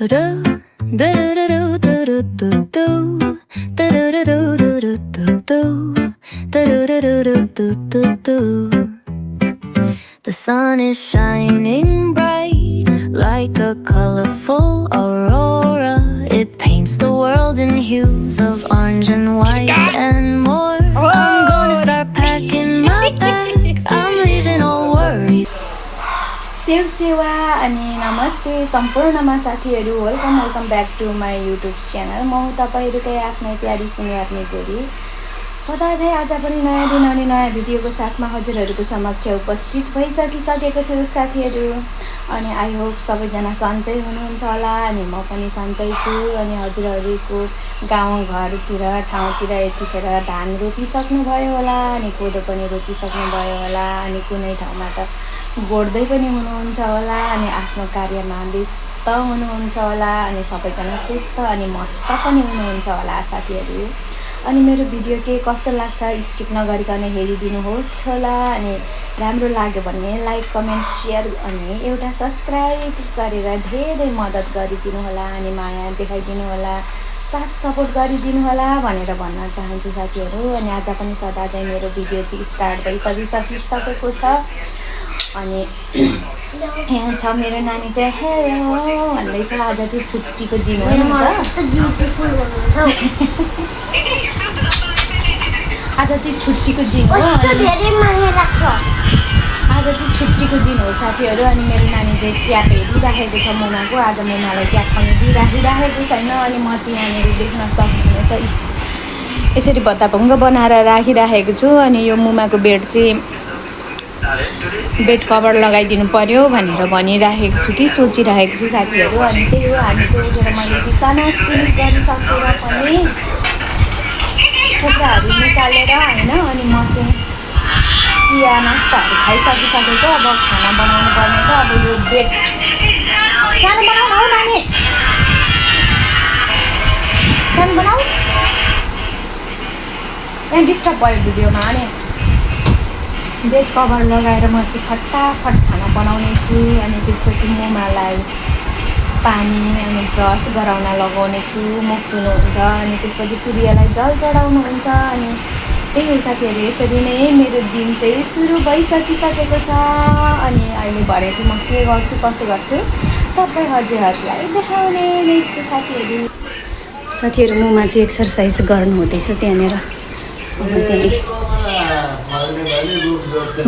The sun is shining bright like a colorful aurora. It paints the world in hues of orange and white and more. I'm gonna start packing my bag. I'm leaving all worries. सेव सेवा अनि नमस्ते सम्पूर्णमा साथीहरू welcome back to my YouTube channel. म हुँ तपाईँहरूकै आफ्नै प्यारी सुनुवार्ने गोरी। सदा चाहिँ आज पनि नयाँ दिन अनि नयाँ भिडियोको साथमा हजुरहरूको समक्ष उपस्थित भइसकिसकेको छु साथीहरू। अनि आई होप सबैजना सन्चै हुनुहुन्छ होला अनि म पनि सन्चै छु। अनि हजुरहरूको गाउँ घरतिर ठाउँतिर यतिखेर धान रोपिसक्नुभयो होला अनि कोदो पनि रोपिसक्नुभयो होला अनि कुनै ठाउँमा त गोड्दै पनि हुनुहुन्छ होला अनि आफ्नो कार्यमा व्यस्त हुनुहुन्छ होला अनि सबैजना सुस्त अनि मस्त पनि हुनुहुन्छ होला साथीहरू। अनि मेरो भिडियो के कस्तो लाग्छ स्किप नगरिकन हेरिदिनुहोस् होला अनि राम्रो लाग्यो भने लाइक कमेन्ट सेयर अनि एउटा सब्सक्राइब गरेर धेरै मद्दत गरिदिनु होला अनि माया देखाइदिनु होला साथ सपोर्ट गरिदिनु होला भनेर भन्न चाहन्छु साथीहरू। अनि आज पनि सदा चाहिँ मेरो भिडियो चाहिँ स्टार्ट भइसकिसकेको छ। अनि यहाँ छ मेरो नानी चाहिँ हेलो भन्दैछ। आज चाहिँ छुट्टीको दिन हो नि त। आज चाहिँ छुट्टीको दिन हो। आज चाहिँ छुट्टीको दिन हो साथीहरू। अनि मेरो नानी चाहिँ ट्याप हेरिराखेको छ मुनाको। आज मुनालाई ट्याप पनि दिइराखिराखेको छैन। अनि म चाहिँ यहाँनिर देख्न सक्नुहुनेछ यसरी भत्ताभङ्ग बनाएर राखिराखेको छु। अनि यो मुमाको बेड कभर लगाइदिनु पर्यो भनेर भनिराखेको छु कि सोचिराखेको छु साथीहरू। अनि त्यही हो हामी चाहिँ उठेर मैले चाहिँ सानासिनी गरिसकेर पनि कुखुराहरू निकालेर होइन अनि म चाहिँ चिया नास्ताहरू खाइसकिसकेको। अब खाना बनाउनु पर्ने छ। अब यो बेड सानो बनाऊ हौ नानी सानो बनाऊ यहाँ डिस्टर्ब भयो भिडियोमा। अनि बेड कभर लगाएर म चाहिँ फटाफट खाना बनाउने छु। अनि त्यसपछि मुमालाई पानी अनि ब्रस गराउन लगाउने छु। मुख धुनुहुन्छ अनि त्यसपछि सूर्यलाई जल चढाउनुहुन्छ। अनि त्यही हो साथीहरू यसरी नै मेरो दिन चाहिँ सुरु भइसकिसकेको छ। अनि अहिले भरे चाहिँ म के गर्छु कसो गर्छु सबै हजुरहरूलाई देखाउने नै छु साथीहरू। मुमा चाहिँ एक्सर्साइज गर्नु हुँदैछ त्यहाँनिर। अब त्यही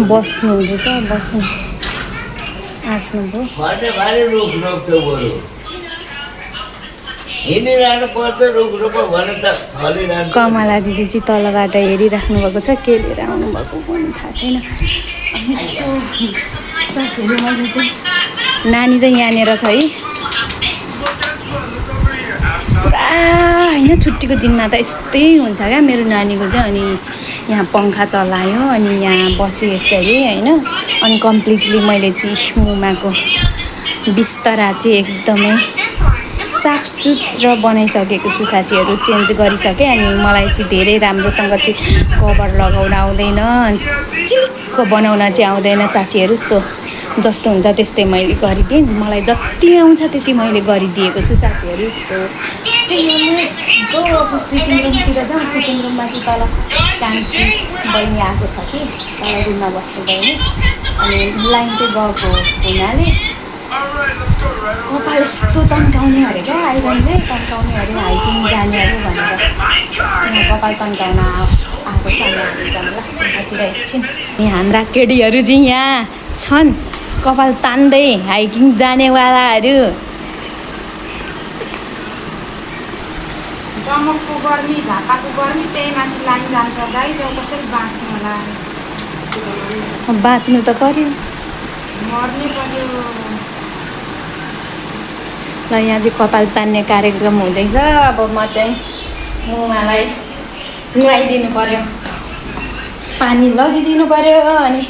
बस्नु हुँदैछ बस्नु आँट्नुभयो। कमला दिदी चाहिँ तलबाट हेरिराख्नु भएको छ के लिएर आउनुभएको पनि थाहा छैन। अनि साथीहरू मैले चाहिँ नानी चाहिँ यहाँनिर छ है पुरा होइन। छुट्टीको दिनमा त यस्तै हुन्छ क्या मेरो नानीको चाहिँ। अनि यहाँ पङ्खा चलायो अनि यहाँ बस्यो यसरी होइन। अनि कम्प्लिटली मैले चाहिँ मुमाको बिस्तरा चाहिँ एकदमै साफ सुथरा बनाइसकेको छु साथीहरू। चेन्ज गरिसकेँ। अनि मलाई चाहिँ धेरै राम्रोसँग चाहिँ कभर लगाउन आउँदैन चिलिक्क बनाउन चाहिँ आउँदैन साथीहरू। सो जस्तो हुन्छ त्यस्तै मैले गरिदिएँ। मलाई जति आउँछ त्यति मैले गरिदिएको छु साथीहरू। सो अब सिटिङ रुमतिर जाउँ। सिटिङ रुममा चाहिँ तल कान्छी बहिनी आएको छ कि तल रुममा बस्नु बहिनी। अनि लाइन चाहिँ गएको हुनाले कपाल यस्तो तन्काउने अरे क्या आइरनले तन्काउने अरे हाइकिङ जाने अरे भनेर यहाँ कपाल तन्काउन आएको छ। हामीलाई एकछिन हाम्रा केटीहरू चाहिँ यहाँ छन् कपाल तान्दै हाइकिङ जानेवालाहरू। दमकको गर्मी झापाको गर्मी त्यही माथि लाइन जान्छ गाई जाउँ कसरी बाँच्नु होला। बाँच्नु त पर्यो मर्नै पर्यो। र यहाँ चाहिँ कपाल तान्ने कार्यक्रम हुँदैछ। अब म चाहिँ मुमालाई नुहाइदिनु पर्यो पानी लगिदिनु पर्यो। अनि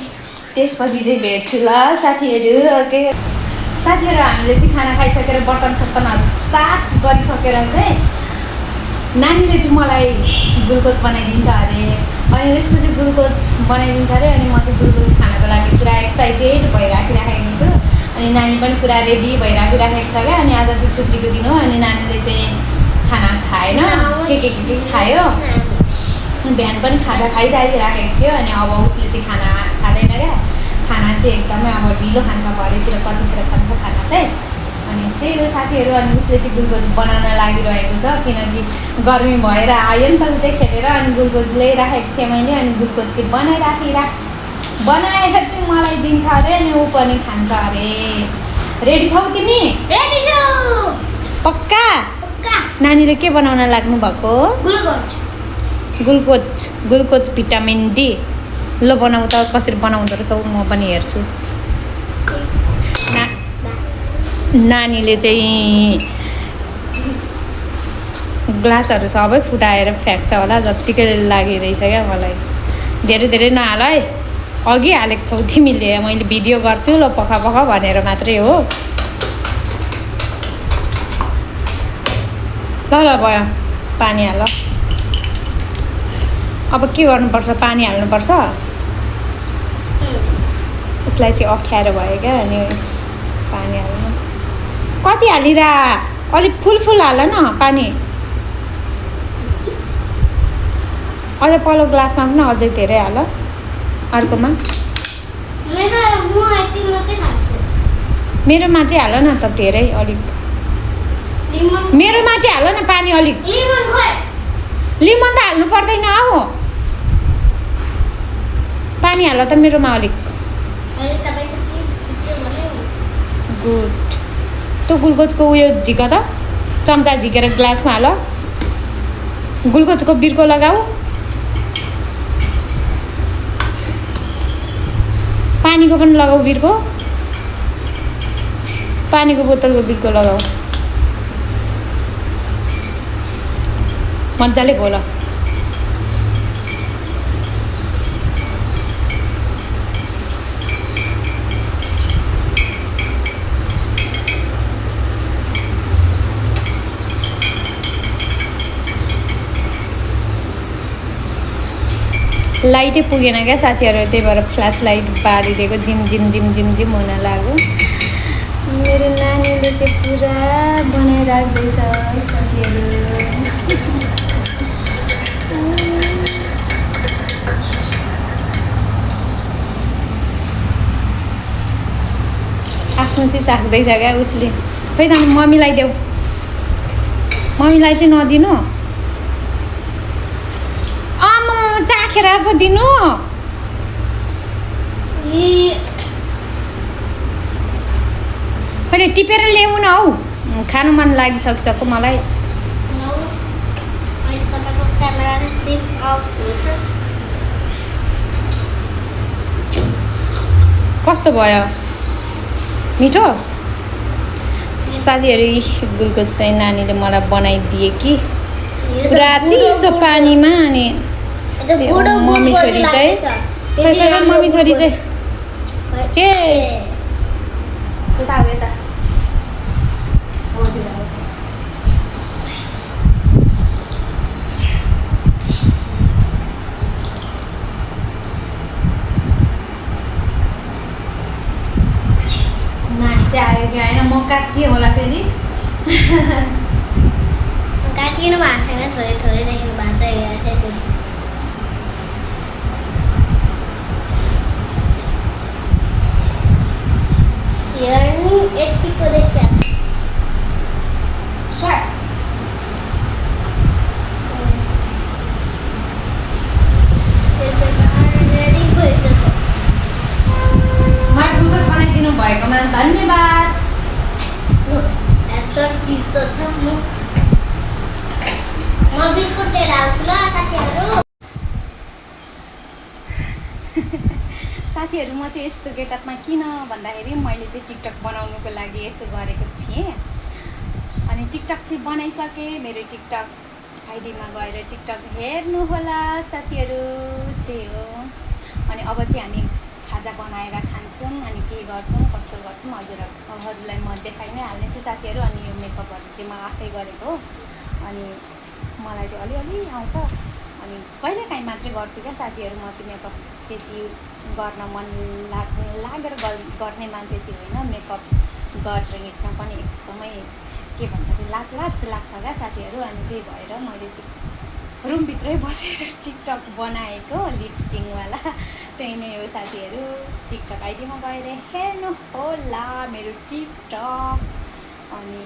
त्यसपछि चाहिँ भेट्छु ल साथीहरू। ओके साथीहरू हामीले चाहिँ खाना खाइसकेर बर्तन सर्तनहरू साफ गरिसकेर चाहिँ नानीले चाहिँ मलाई ग्लुकोज बनाइदिन्छ अरे। अनि त्यसपछि ग्लुकोज बनाइदिन्छ अरे। अनि म चाहिँ ग्लुकोज खानको लागि पुरा एक्साइटेड भइराखिराखेको हुन्छु। अनि नानी पनि पुरा रेडी भइराखिराखेको छ क्या। अनि आज चाहिँ छुट्टीको दिन हो अनि नानीले चाहिँ खाना खाएन, के खायो। बिहान पनि खाजा खाइराखेको थियो अनि अब उसले चाहिँ खाना खाँदैन क्या। खाना चाहिँ एकदमै अब ढिलो खान्छ, भरेतिर कतिखेर खान्छ खाना चाहिँ। अनि त्यही हो साथीहरू। अनि उसले चाहिँ ग्लुकोज बनाउन लागिरहेको छ किनकि गर्मी भएर आयो नि त ऊ चाहिँ खेलेर। अनि ग्लुकोज ल्याइराखेको थिएँ मैले। अनि ग्लुकोज चाहिँ बनाएर चाहिँ मलाई दिन्छ अरे अनि ऊ पनि खान्छ अरे। रेडी छौ तिमी? रेडी छु। पक्का? पक्का। नानीले के बनाउन लाग्नु भएको? Glucose vitamin D. ल बनाऊ त, कसरी बनाउँदो रहेछ म पनि हेर्छु। नानीले चाहिँ ग्लासहरू सबै फुटाएर फ्याँक्छ होला जत्तिकै लागिरहेछ क्या मलाई। धेरै नहाल है, अघि हालेको छौ तिमीले। मैले भिडियो गर्छु ल पख भनेर मात्रै हो। ल भयो, पानी हाल। अब के गर्नुपर्छ? पानी हाल्नुपर्छ। उसलाई चाहिँ अप्ठ्यारो भयो क्या। अनि पानी हाल्नु कति हालिरा? अलिक फुल हाल न पानी। अझ पल्लो ग्लासमा पनि अझै धेरै हाल, अर्कोमा। मेरोमा चाहिँ हाल न त धेरै, अलिक। मेरोमा चाहिँ हाल न पानी अलिक। लिमन त हाल्नु पर्दैन हो, पानी हाल त मेरोमा अलिक। गुड। त्यो ग्लुकोजको उयो झिक त, चम्चा झिकेर ग्लासमा हाल। ग्लुकोजको बिर्को लगाऊ। पानीको पनि लगाऊ बिर्को। पानीको बोतलको बिर्को लगाऊ। मजाले घोल। लाइटै पुगेन क्या साथीहरू, त्यही भएर फ्ल्यास लाइट बालिदिएको। जिम हुन लाग्यो। मेरो नानीले चाहिँ पुरा बनाइराख्दैछ साथीहरू। आफ्नो चाहिँ चाख्दैछ क्या उसले। खै त मम्मीलाई देऊ, मम्मीलाई चाहिँ नदिनु। चाखेर पो दिनु। खोइ टिपेर ल्याउनु न हौ, खानु मन लागिसक्छ मलाई। कस्तो भयो? मिठो? साथीहरू ग्लुकोज चाहिँ नानीले मलाई बनाइदिए कि पुरा चिसो पानीमा। अनि मम्मी छोरी चाहिँ चेस। नानी चाहिँ आयो कि आएन? म काटिएँ होला फेरि। काटिनु भएको छैन, थोरै देखिनु भएको छ। यहाँ चाहिँ यतिको देखिया बनाइदिनु भएकोमा धन्यवाद। चिसो छ। म बिस्कुट लिएर आउँछु ल साथीहरू। साथीहरू म चाहिँ यस्तो गेटअपमा किन भन्दाखेरि मैले चाहिँ टिकटक बनाउनुको लागि यसो गरेको थिएँ। अनि टिकटक चाहिँ बनाइसकेँ। मेरो टिकटक आइडीमा गएर टिकटक हेर्नु होला साथीहरू। त्यही हो। अनि अब चाहिँ हामी खाजा बनाएर खान्छौँ अनि के गर्छौँ कसो गर्छौँ हजुरहरूलाई म देखाइ नै हाल्नेछु साथीहरू। अनि यो मेकअपहरू चाहिँ म आफै गरेको हो। अनि मलाई चाहिँ अलिअलि आउँछ। अनि कहिलेकाहीँ मात्रै गर्छु क्या साथीहरू। म चाहिँ मेकअप त्यति गर्न मन लागेर गर्ने मान्छे चाहिँ होइन। मेकअप गरेर हिँड्न पनि एकदमै के भन्छ त्यो लाज लाग्छ क्या साथीहरू। अनि त्यही भएर मैले चाहिँ रुमभित्रै बसेर टिकटक बनाएको लिपसिङवाला त्यही नै हो साथीहरू। टिकटक आइडीमा गएर हेर्नु होला मेरो टिकटक। अनि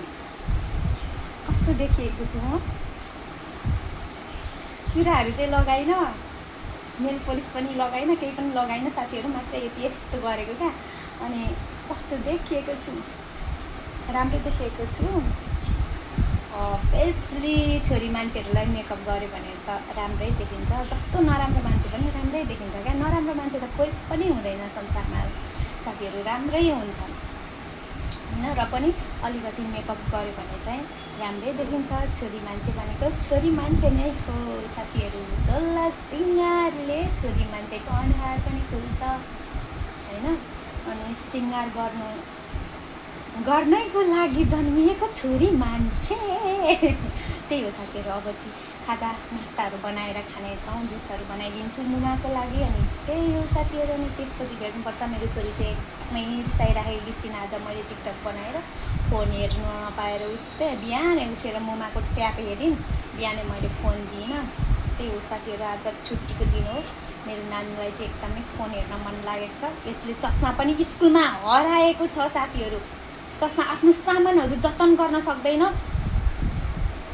कस्तो देखिएको छु म, चुराहरू चाहिँ लगाइनँ, नेल पोलिस पनि लगाइनँ, केही पनि लगाइनँ साथीहरू, मात्रै यस्तो गरेको क्या। अनि कस्तो देखिएको छु, राम्रो देखिएको छु। अभियसली छोरी मान्छेहरूलाई मेकअप गऱ्यो भने त राम्रै देखिन्छ, जस्तो नराम्रो मान्छे पनि राम्रै देखिन्छ क्या। नराम्रो मान्छे त कोही पनि हुँदैन संसारमा साथीहरू, राम्रै हुन्छ होइन। र पनि अलिकति मेकअप गऱ्यो भने चाहिँ राम्रै देखिन्छ। छोरी मान्छे भनेको छोरी मान्छे नै हो साथीहरू। 16 सिँगारले छोरी मान्छेको अनुहार पनि खुल्छ होइन। अनि सिँगार गर्नैको लागि जन्मिएको छोरी मान्छे त्यही हो साथीहरू। अब चाहिँ खाजा नास्ताहरू बनाएर खानेछौँ, जुसहरू बनाइदिन्छु मुनाको लागि। अनि त्यही हो साथीहरू। अनि त्यसपछि भेट्नुपर्छ। मेरो छोरी चाहिँ एकदमै रिसाइराखेकी छिन्। आज मैले टिकटक बनाएर फोन हेर्नु नपाएर उस्तै बिहानै उठेर मुनाको ट्याप हेरिन्, बिहानै मैले फोन दिइनँ। त्यही हो साथीहरू, आज छुट्टीको दिन हो। मेरो नानीलाई चाहिँ एकदमै फोन हेर्न मन लागेको छ। यसले चस्मा पनि स्कुलमा हराएको छ साथीहरू। चस्मा आफ्नो सामानहरू जतन गर्न सक्दैन।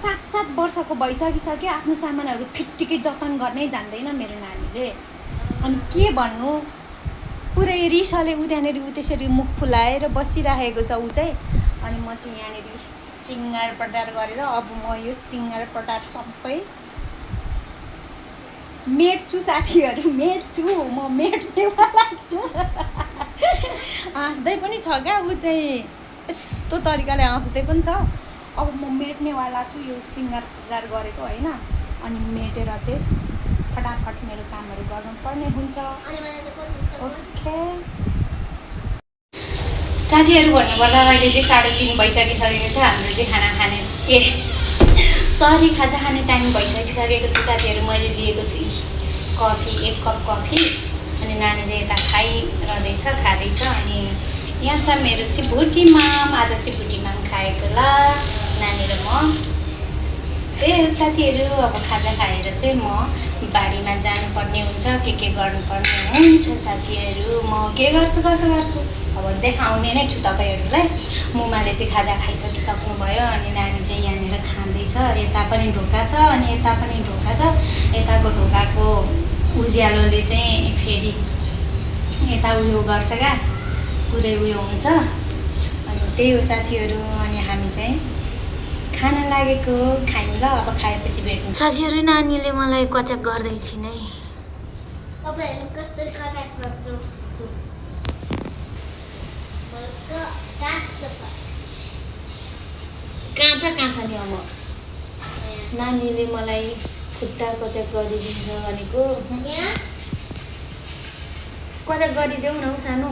7 वर्षको भइसकिसक्यो, आफ्नो सामानहरू फिट्टिकै जतन गर्नै जान्दैन मेरो नानीले। अनि के भन्नु, पुरै रिसले ऊ त्यहाँनिर ऊ त्यसरी मुख फुलाएर बसिरहेको छ ऊ चाहिँ। अनि म चाहिँ यहाँनिर सिँगार पटार गरेर अब म यो सिँगार पटार सबै मेट्छु साथीहरू, मेट्छु म, मेट्नेवाला छु। हाँस्दै पनि छ क्या ऊ चाहिँ, यस्तो तरिकाले हाँस्दै पनि छ। अब म मेट्नेवाला छु यो सिँगार पटार गरेको होइन। अनि मेटेर चाहिँ फटाफट मेरो कामहरू गर्नुपर्ने हुन्छ। ओके साथीहरू, भन्नुपर्दा अहिले चाहिँ 3:30 भइसकिसकेको छ। हाम्रो चाहिँ खाना खाने खाजा खाने टाइम भइसकिसकेको छ साथीहरू। मैले लिएको छु कफी, 1 कप कफी। अनि नानीले यता खाइरहँदैछ, खाँदैछ। अनि यहाँ छ मेरो चाहिँ भुटी माम। आज चाहिँ भुटी माम खाएको ल नानी र म। त्यही हो साथीहरू। अब खाजा खाएर चाहिँ म बारीमा जानुपर्ने हुन्छ, के गर्नुपर्ने हुन्छ साथीहरू। म के गर्छु अब देखाउने नै छु तपाईँहरूलाई। मुमाले चाहिँ खाजा खाइसकिसक्नुभयो। अनि नानी चाहिँ यहाँनिर खाँदैछ। यता पनि ढोका छ अनि यता पनि ढोका छ। यताको ढोकाको उज्यालोले चाहिँ फेरि यता उयो गर्छ क्या, पुरै उयो हुन्छ। अनि त्यही हो साथीहरू। अनि हामी चाहिँ खाना लागेको खायौँ ल। अब खाएपछि भेट्नु साथीहरू। नानीले मलाई कचक गर्दैछिन् है। कहाँ नि अब नानीले मलाई खुट्टा कचक गरिदिन्छ भनेको। कचक गरिदेऊ न सानो,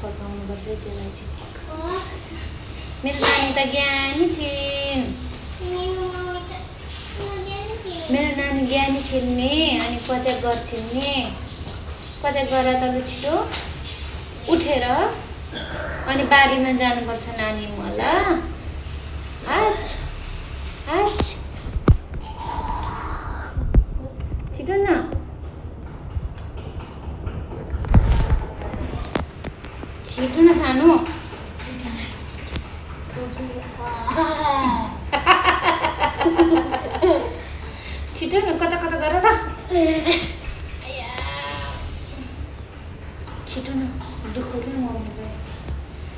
फर्काउनुपर्छ त्यसलाई चाहिँ। मेरो नानी त ज्ञानी छिन्, मेरो नानी ज्ञानी छिन् नि। अनि कचक गर्छिन् नि। कचक गरेर तल छिटो उठेर अनि बारीमा जानुपर्छ नानी मलाई। छिटो न, छिटो न सानो। छिटो न, कता गर त, छिटो न, दुःख चाहिँ म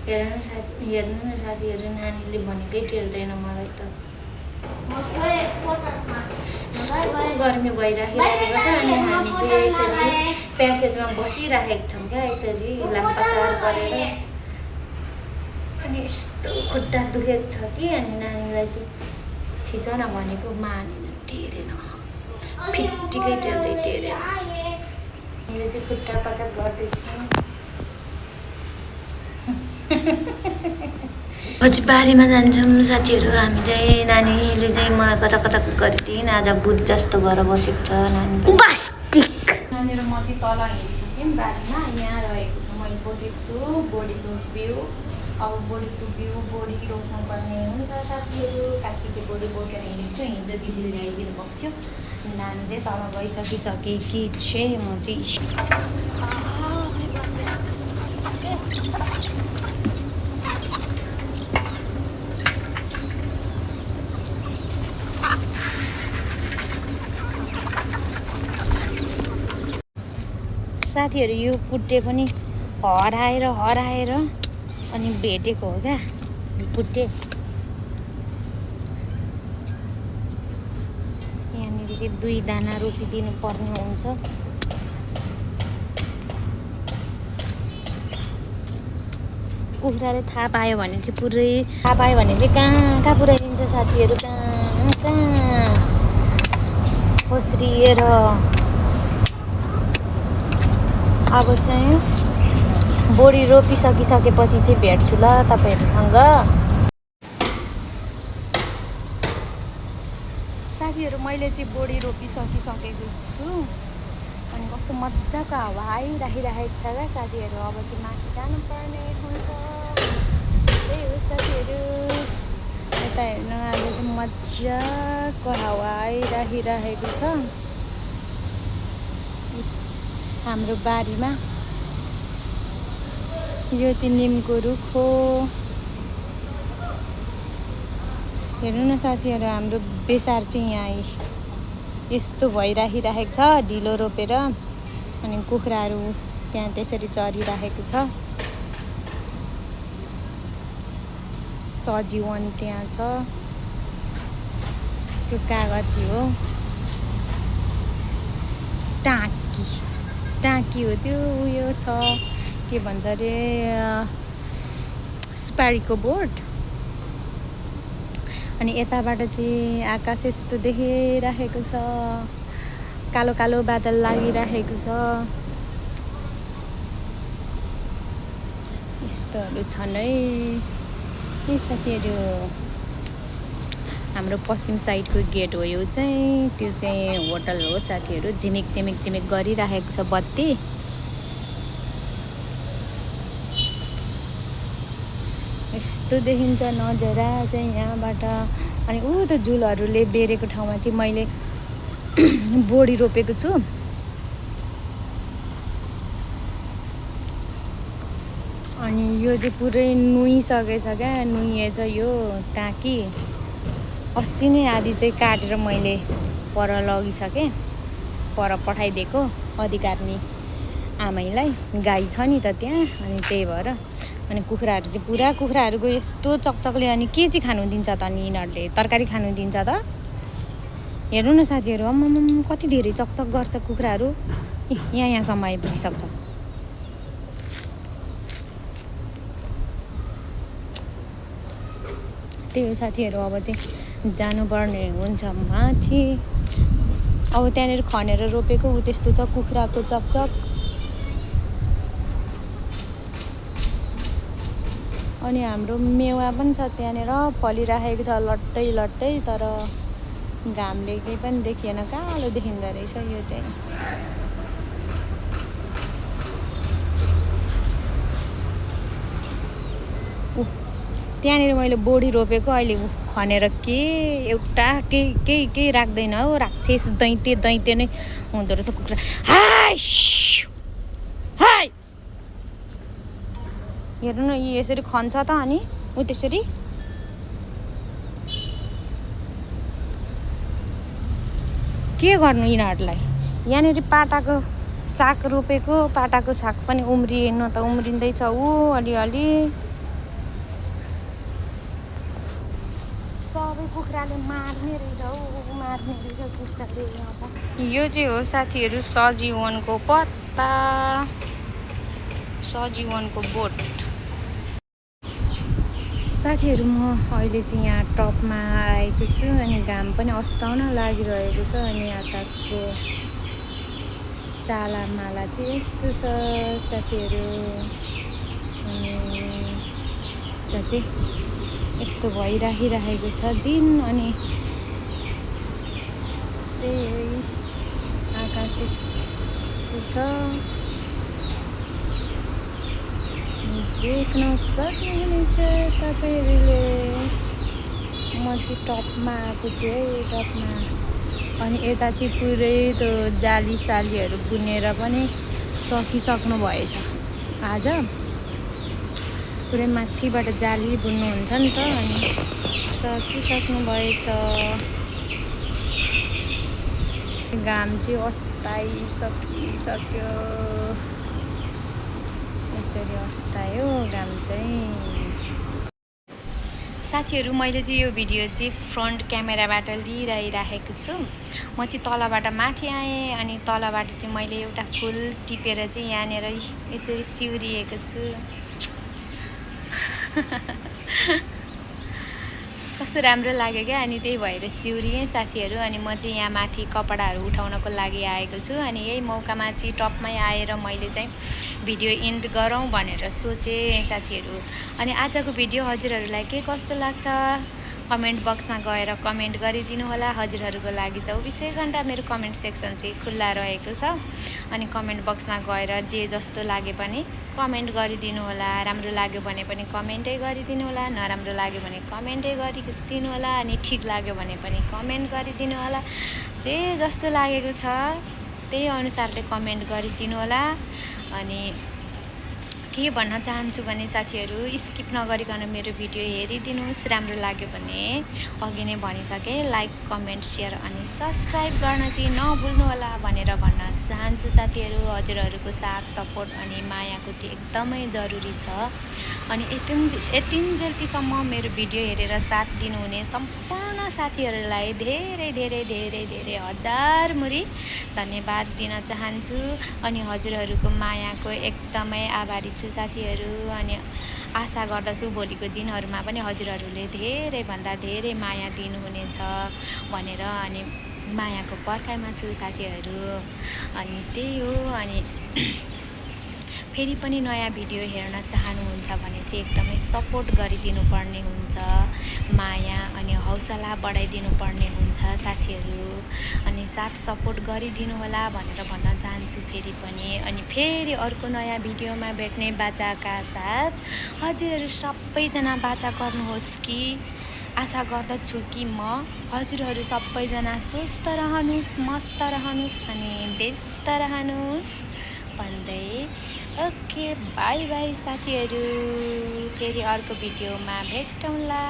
हेर्नु न साथीहरू। नानीले भनेकै टेर्दैन मलाई त। गर्मी भइराखेको छ। अनि हामी चाहिँ यसरी प्यासेजमा बसिराखेको छौँ क्या, यसरी लाम्पासार गरेर। अनि यस्तो खुट्टा दुखेको छ कि। अनि नानीलाई चाहिँ थिच न भनेको मानेन, टेरेन, फिट्टिकै टेरेन। मैले चाहिँ खुट्टा पटक गर्दैछु। पछि बारीमा जान्छौँ साथीहरू। हामी चाहिँ नानीले चाहिँ म कचक गरिदिन्। आज भूत जस्तो भएर बसेको छ नानी नानी र म चाहिँ तल हिँडिसक्यौँ बारीमा। यहाँ रहेको छ मैले बोकेको छु बोडीको बिउ। अब बोडीको बिउ बोडी रोप्नुपर्ने हुन्छ साथीहरू। काकीले बोडी बोकेर हिँडेको छु। हिजो दिदीले ल्याइदिनु भएको थियो। नानी चाहिँ तल गइसकिसकेकी चाहिँ म चाहिँ साथीहरू यो पुट्टे पनि हराएर अनि भेटेको हो क्या पुट्टे। यहाँनिर चाहिँ 2 दाना रोपिदिनु पर्ने हुन्छ। कुखुराले थाहा पायो भने चाहिँ कहाँ पुऱ्याइदिन्छ साथीहरू। कहाँ खोस्रिएर अब चाहिँ बोडी रोपिसकिसकेपछि चाहिँ भेट्छु ल तपाईँहरूसँग। साथीहरू मैले चाहिँ बोडी रोपिसकिसकेको छु अनि कस्तो मजाको हावा आइराखेको छ क्या साथीहरू। अब चाहिँ माथि जानुपर्ने हुन्छ। त्यही हो साथीहरू। यता हेर्नु आज चाहिँ मजाको हावा आइराखेको छ हाम्रो बारीमा। यो चाहिँ निमको रुख हो। हेर्नु न साथीहरू हाम्रो बेसार चाहिँ यहाँ यस्तो भइराखेको छ ढिलो रोपेर। अनि कुखुराहरू त्यहाँ त्यसरी चरिराखेको छ। सजीवन त्यहाँ छ। त्यो कागती हो टाँकी हो त्यो। उयो छ के भन्छ अरे सुपारीको बोट। अनि यताबाट चाहिँ आकाश यस्तो देखिराखेको छ। कालो कालो बादल लागिराखेको छ। यस्तोहरू छन् है साथीहरू। हाम्रो पश्चिम साइडको गेट हो यो चाहिँ। त्यो चाहिँ होटल हो साथीहरू। झिमिक गरिराखेको छ बत्ती। यस्तो देखिन्छ नजारा चाहिँ यहाँबाट। अनि ऊ त झुलहरूले बेरेको ठाउँमा चाहिँ मैले बोडी रोपेको छु। अनि यो चाहिँ पुरै नुइसकेछ क्या। नुइएछ यो टाँकी। अस्ति नै आधी चाहिँ काटेर मैले पर लगिसकेँ। पर पठाइदिएको अधिकारनी आमैलाई। गाई छ नि त त्यहाँ। अनि त्यही भएर अनि कुखुराहरू चाहिँ पुरा कुखुराहरूको यस्तो चकचकले। अनि के चाहिँ खानु दिन्छ त अनि यिनीहरूले? तरकारी खानु दिन्छ त। हेर्नु न साथीहरू अम्म कति धेरै चकचक गर्छ कुखुराहरू। यहाँसम्म आइपुगिसक्छ। त्यही हो साथीहरू। अब चाहिँ जानुपर्ने हुन्छ माथि। अब त्यहाँनिर खनेर रोपेको ऊ त्यस्तो छ कुखुराको चकचक। अनि हाम्रो मेवा पनि छ त्यहाँनिर फलिराखेको छ लट्टै। तर घामले केही पनि देखिएन। कालो देखिँदो रहेछ यो चाहिँ। त्यहाँनिर मैले बोडी रोपेको अहिले खनेर के एउटा केही राख्दैन हो। राक्षस दैत्य नै हुँदो रहेछ कुखुरा। हाय हेर्नु न यी यसरी खन्छ त। अनि ऊ त्यसरी के गर्नु यिनीहरूलाई? यहाँनिर पाटाको साग रोपेको। पाटाको साग पनि उम्रिएन त उम्रिँदैछ ऊ अलिअलि। सबै कुखुराले मार्ने रहेछ कुखुराले। यो चाहिँ हो साथीहरू सजीवनको पत्ता। सजीवनको बोट। साथीहरू म अहिले चाहिँ यहाँ टपमा आएको छु। अनि घाम पनि अस्ताउन लागिरहेको छ। अनि आकाशको चालामाला चाहिँ यस्तो छ साथीहरू। अनि चाहिँ यस्तो भइराखिरहेको छ दिन। अनि त्यही आकाश यस्तो छ, देख्न सक्नुहुनेछ तपाईँहरूले। म चाहिँ टपमा आएको छु है, टपमा। अनि यता चाहिँ पुरै त्यो जाली सालीहरू बुनेर पनि सकिसक्नु भएछ आज। पुरै माथिबाट जाली बुन्नुहुन्छ नि त, अनि सकिसक्नु भएछ। घाम चाहिँ अस्ताइ सकिसक्यो, यसरी अस्तायो घाम चाहिँ। साथीहरू, मैले चाहिँ यो भिडियो चाहिँ फ्रन्ट क्यामेराबाट लिइराखेको छु। म चाहिँ तलबाट माथि आएँ, अनि तलबाट चाहिँ मैले एउटा फुल टिपेर चाहिँ यहाँनिर यसरी सिउरिएको छु। कस्तो राम्रो लाग्यो क्या, अनि त्यही भएर सिउरिएँ साथीहरू। अनि म चाहिँ यहाँ माथि कपडाहरू उठाउनको लागि आएको छु। अनि यही मौकामा चाहिँ टपमै आएर मैले चाहिँ भिडियो इन्ड गरौँ भनेर सोचेँ साथीहरू। अनि आजको भिडियो हजुरहरूलाई के कस्तो लाग्छ कमेन्ट बक्समा गएर कमेन्ट गरिदिनु होला। हजुरहरूको लागि 24 घन्टा मेरो कमेन्ट सेक्सन चाहिँ खुल्ला रहेको छ। अनि कमेन्ट बक्समा गएर जे जस्तो लागे पनि कमेन्ट गरिदिनु होला। राम्रो लाग्यो भने पनि कमेन्टै गरिदिनु होला, नराम्रो लाग्यो भने कमेन्टै गरिदिनु होला, अनि ठिक लाग्यो भने पनि कमेन्ट गरिदिनु होला। जे जस्तो लागेको छ त्यही अनुसारले कमेन्ट गरिदिनु होला। अनि के भन्न चाहन्छु भने साथीहरू, स्किप नगरिकन मेरो भिडियो हेरिदिनुहोस्। राम्रो लाग्यो भने अघि नै भनिसकेँ, लाइक कमेन्ट सेयर अनि सब्सक्राइब गर्न चाहिँ नभुल्नु होला भनेर भन्न चाहन्छु साथीहरू। हजुरहरूको साथ सपोर्ट अनि मायाको चाहिँ एकदमै जरुरी छ। अनि यतिन्जेलसम्म मेरो भिडियो हेरेर साथ दिनुहुने सम्पूर्ण साथीहरूलाई धेरै धेरै धेरै धेरै हजार मुरी धन्यवाद दिन चाहन्छु। अनि हजुरहरूको मायाको एकदमै आभारी छु साथीहरू। अनि आशा गर्दछु भोलिको दिनहरूमा पनि हजुरहरूले धेरैभन्दा धेरै माया दिनुहुनेछ भनेर, अनि मायाको पर्खाइमा छु साथीहरू। अनि त्यही हो। अनि फेरि पनि नयाँ भिडियो हेर्न चाहनुहुन्छ भने चाहिँ एकदमै सपोर्ट गरिदिनु पर्ने हुन्छ, माया अनि हौसला बढाइदिनु पर्ने हुन्छ साथीहरू। अनि साथ सपोर्ट गरिदिनु होला भनेर भन्न चाहन्छु फेरि पनि। अनि फेरि अर्को नयाँ भिडियोमा भेट्ने बाचाका साथ हजुरहरू सबैजना बाचा गर्नुहोस् कि आशा गर्दछु कि म हजुरहरू सबैजना स्वस्थ रहनुहोस्, मस्त रहनुहोस् अनि व्यस्त रहनुहोस् भन्दै ओके, बाई बाई साथीहरू। फेरि अर्को भिडियोमा भेटौँला।